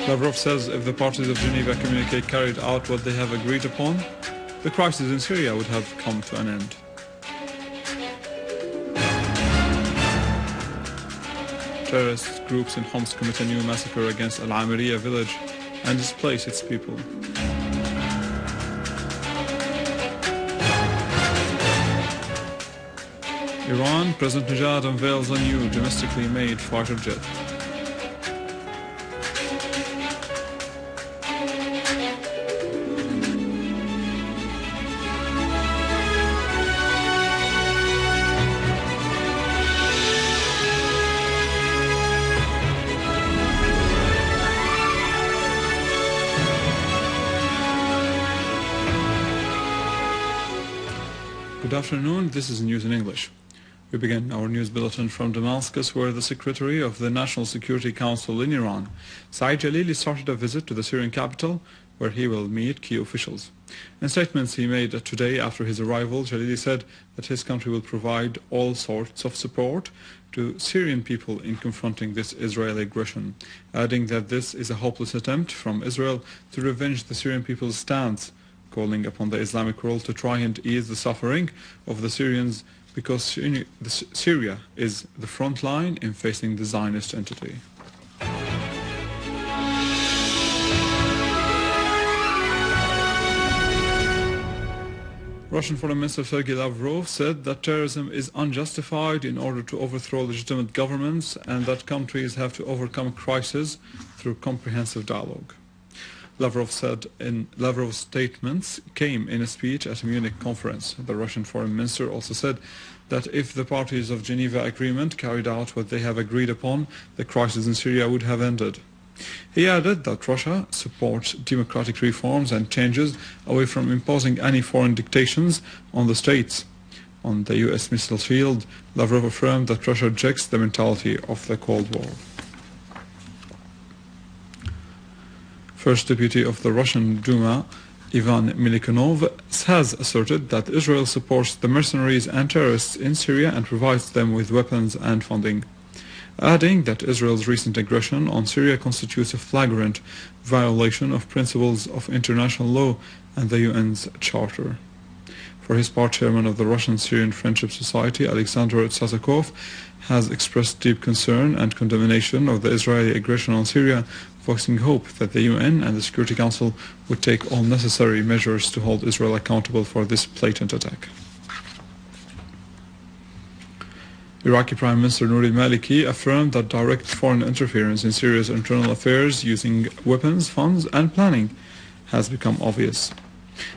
Lavrov says if the parties of Geneva communique carried out what they have agreed upon, the crisis in Syria would have come to an end. Terrorist groups in Homs commit a new massacre against Al-Maliki village and displace its people. Iran, President Najad unveils a new domestically-made fighter jet. Good afternoon, this is News in English. We begin our news bulletin from Damascus, where the Secretary of the National Security Council in Iran, Saeed Jalili, started a visit to the Syrian capital, where he will meet key officials. In statements he made today after his arrival, Jalili said that his country will provide all sorts of support to Syrian people in confronting this Israeli aggression, adding that this is a hopeless attempt from Israel to revenge the Syrian people's stance, calling upon the Islamic world to try and ease the suffering of the Syrians because Syria is the front line in facing the Zionist entity. Russian Foreign Minister Sergei Lavrov said that terrorism is unjustified in order to overthrow legitimate governments and that countries have to overcome crises through comprehensive dialogue. Lavrov's statements came in a speech at a Munich conference. The Russian foreign minister also said that if the parties of Geneva Agreement carried out what they have agreed upon, the crisis in Syria would have ended. He added that Russia supports democratic reforms and changes away from imposing any foreign dictations on the states. On the US missile field, Lavrov affirmed that Russia rejects the mentality of the Cold War. First Deputy of the Russian Duma, Ivan Milikonov, has asserted that Israel supports the mercenaries and terrorists in Syria and provides them with weapons and funding, adding that Israel's recent aggression on Syria constitutes a flagrant violation of principles of international law and the UN's Charter. For his part, chairman of the Russian-Syrian Friendship Society, Alexander Tsasakov, has expressed deep concern and condemnation of the Israeli aggression on Syria, voicing hope that the UN and the Security Council would take all necessary measures to hold Israel accountable for this blatant attack. Iraqi Prime Minister Al-Maliki affirmed that direct foreign interference in Syria's internal affairs using weapons, funds and planning has become obvious.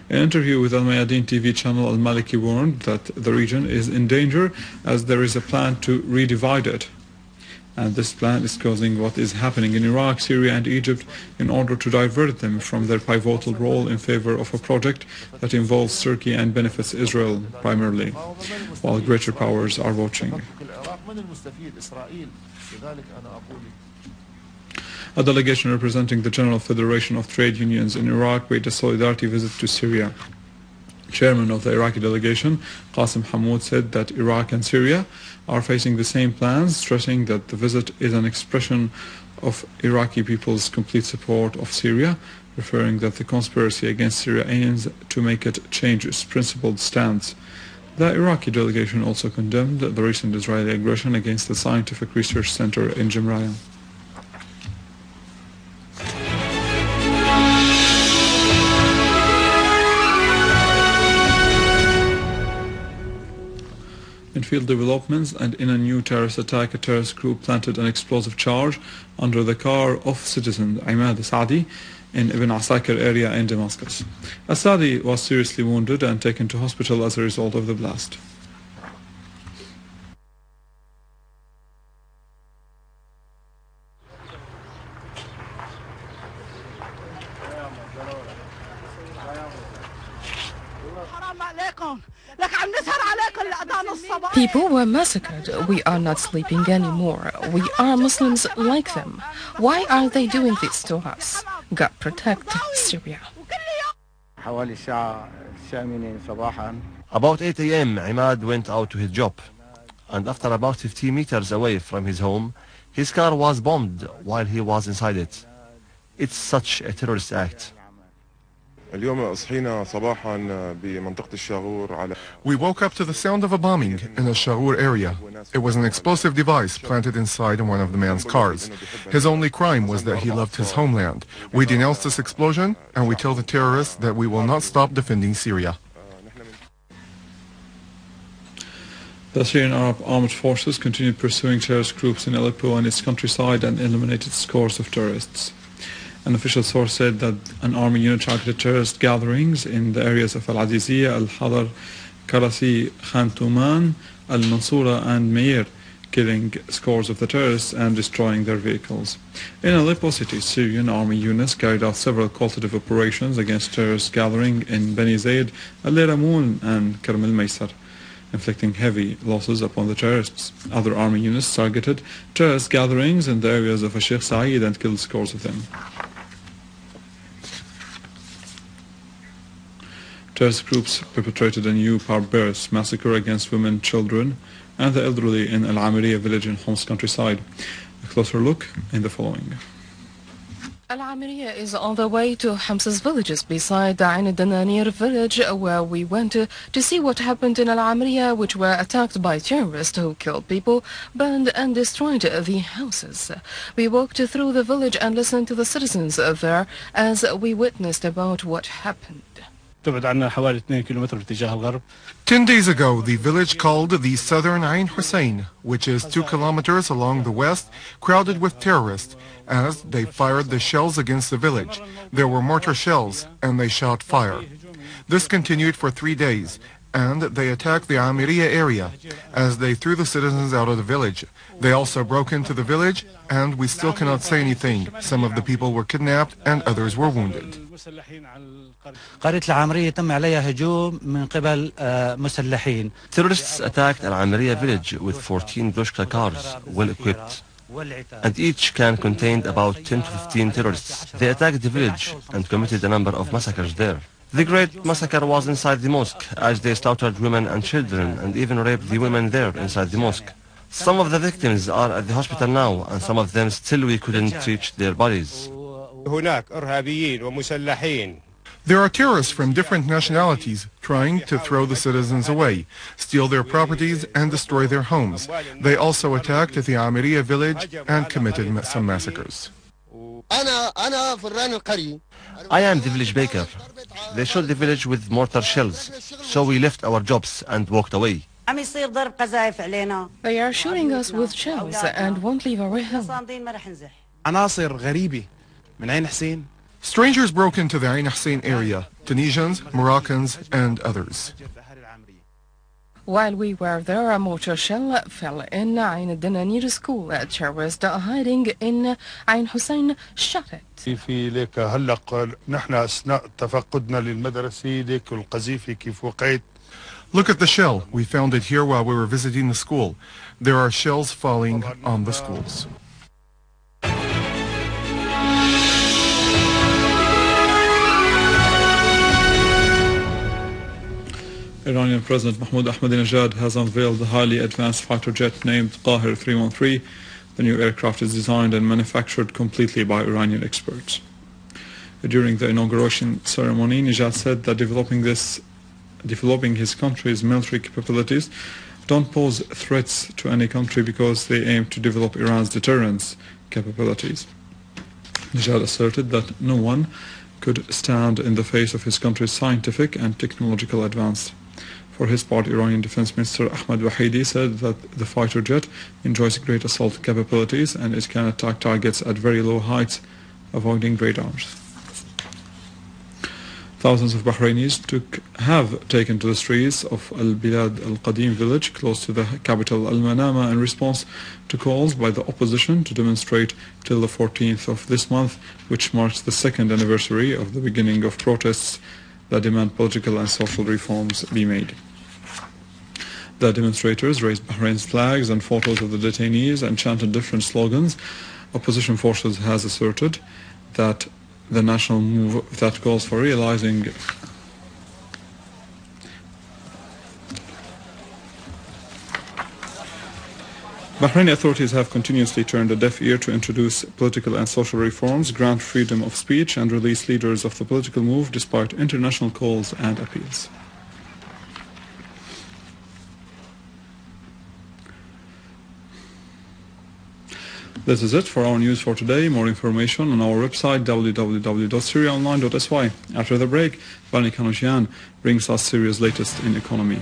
In an interview with Al-Mayadeen TV channel, Al-Maliki warned that the region is in danger as there is a plan to redivide it. And this plan is causing what is happening in Iraq, Syria and Egypt in order to divert them from their pivotal role in favor of a project that involves Turkey and benefits Israel primarily, while greater powers are watching. A delegation representing the General Federation of Trade Unions in Iraq paid a solidarity visit to Syria. Chairman of the Iraqi delegation, Qasim Hamoud, said that Iraq and Syria are facing the same plans, stressing that the visit is an expression of Iraqi people's complete support of Syria, referring that the conspiracy against Syria aims to make it change its principled stance. The Iraqi delegation also condemned the recent Israeli aggression against the Scientific Research Center in Jimraya. In field developments and in a new terrorist attack, a terrorist group planted an explosive charge under the car of citizen Imad Saadi in Ibn Massacre area in Damascus. Saadi was seriously wounded and taken to hospital as a result of the blast. People were massacred. We are not sleeping anymore. We are Muslims like them. Why are they doing this to us? God protect Syria. About 8 a.m. Imad went out to his job, and after about 50 meters away from his home, his car was bombed while he was inside it. It's such a terrorist act. We woke up to the sound of a bombing in the Shagur area. It was an explosive device planted inside one of the man's cars. His only crime was that he loved his homeland. We denounce this explosion and we tell the terrorists that we will not stop defending Syria. The Syrian Arab armed forces continued pursuing terrorist groups in Aleppo and its countryside and eliminated scores of terrorists. An official source said that an army unit targeted terrorist gatherings in the areas of Al-Adiziyah, Al-Hadar, Karasi, Khan Tuman, Al-Mansoura and Meir, killing scores of the terrorists and destroying their vehicles. In Aleppo city, Syrian army units carried out several qualitative operations against terrorist gatherings in Beni Zaid, Al-Ramoun and Karm al-Maysar, inflicting heavy losses upon the terrorists. Other army units targeted terrorist gatherings in the areas of Sheikh Saeed and killed scores of them. Terrorist groups perpetrated a new barbarous massacre against women, children, and the elderly in Al-Amiriya village in Homs countryside. A closer look in the following. Al-Amiriya is on the way to Homs's villages beside the Ain al-Dananir village, where we went to see what happened in Al-Amiriya, which were attacked by terrorists who killed people, burned and destroyed the houses. We walked through the village and listened to the citizens there as we witnessed about what happened. 10 days ago, the village called the southern Ain Hussein, which is 2 kilometers along the west, crowded with terrorists as they fired the shells against the village. There were mortar shells and they shot fire. This continued for 3 days, and they attacked the Amiriya area as they threw the citizens out of the village. They also broke into the village, and we still cannot say anything. Some of the people were kidnapped and others were wounded. Terrorists attacked Al-Amiriya village with 14 Glushka cars, well equipped, and each can contained about 10 to 15 terrorists. They attacked the village and committed a number of massacres there. The great massacre was inside the mosque, as they slaughtered women and children and even raped the women there inside the mosque. Some of the victims are at the hospital now, and some of them still we couldn't reach their bodies. There are terrorists from different nationalities trying to throw the citizens away, steal their properties and destroy their homes. They also attacked at the Amiriya village and committed some massacres. I am the village baker. They shot the village with mortar shells, so we left our jobs and walked away. They are shooting us with shells and won't leave our home. Strangers broke into the Ain Hussein area, Tunisians, Moroccans, and others. While we were there, a mortar shell fell in Ain al-Dananir school. Terrorists hiding in Ain Hussein shot it. Look at the shell. We found it here while we were visiting the school. There are shells falling on the schools. Iranian President Mahmoud Ahmadinejad has unveiled the highly advanced fighter jet named Qahir 313. The new aircraft is designed and manufactured completely by Iranian experts. During the inauguration ceremony, Nejad said that developing his country's military capabilities don't pose threats to any country because they aim to develop Iran's deterrence capabilities. Nejad asserted that no one could stand in the face of his country's scientific and technological advance. For his part, Iranian Defense Minister Ahmad Wahidi said that the fighter jet enjoys great assault capabilities and it can attack targets at very low heights, avoiding radars. Thousands of Bahrainis have taken to the streets of Al-Bilad Al-Qadim village close to the capital Al-Manama in response to calls by the opposition to demonstrate till the 14th of this month, which marks the second anniversary of the beginning of protests that demand political and social reforms be made. The demonstrators raised Bahrain's flags and photos of the detainees and chanted different slogans. Opposition forces has asserted that the national move that calls for realizing Bahraini authorities have continuously turned a deaf ear to introduce political and social reforms, grant freedom of speech, and release leaders of the political move despite international calls and appeals. This is it for our news for today. More information on our website www.syriaonline.sy. After the break, Bani Kanushian brings us Syria's latest in economy.